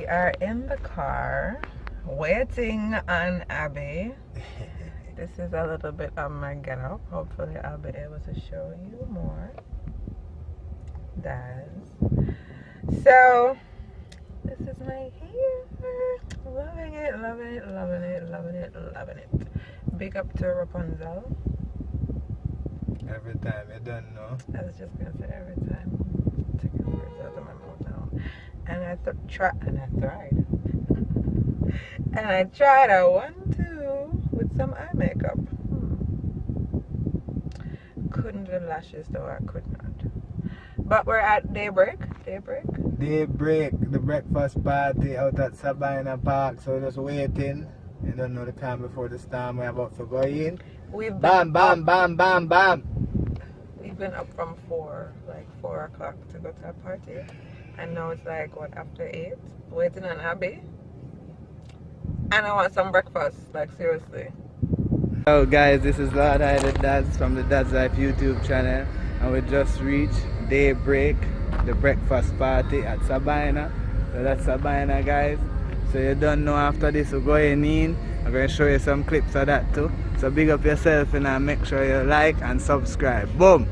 are in the car waiting on Abby. This is a little bit of my getup. Hopefully I'll be able to show you more. So this is my hair. Loving it, loving it, loving it, loving it, loving it. Big up to Rapunzel. Every time, you don't know. I was just gonna say every time. Taking the words out of my mouth now. And I tried. And I tried a 1-2 with some eye makeup. Couldn't do lashes though, I could not. But we're at Daybreak, the breakfast party out at Sabina Park, so we're just waiting. You don't know the time before the storm, we're about to go in. Bam! We've been up from 4 o'clock to go to a party. And now it's like, what, after 8? Waiting on Abby. And I want some breakfast, like seriously. Hello guys, this is Lord I the Dads from the Dad's Life YouTube channel. And we just reached Daybreak, the breakfast party at Sabina. So that's Sabina, guys. So you don't know, after this we're going in. I'm going to show you some clips of that too. So big up yourself and make sure you like and subscribe. Boom!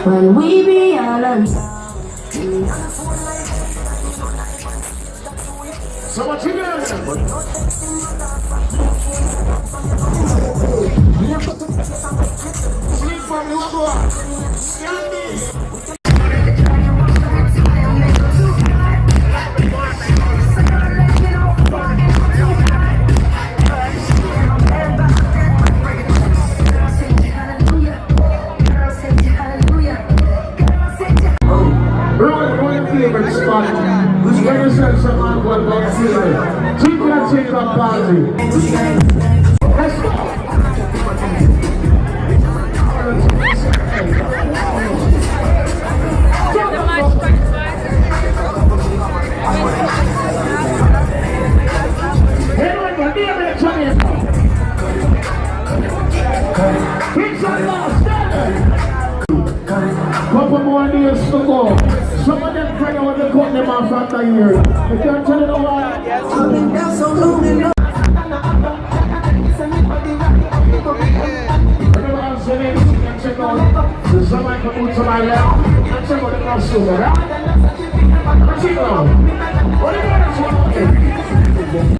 When we be all alone. So much you got. Sleep from the couple more days to go. Some of them try to cut them off after a year. You can't tell it why. Somebody can move to my left and check out the crossover, right? What you know? What are you doing?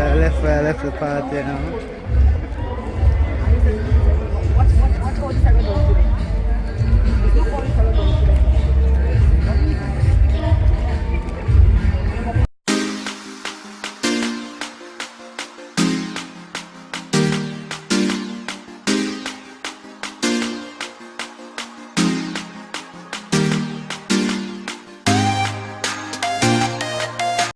I left the party now. What call is I going to do? There's no call is I going to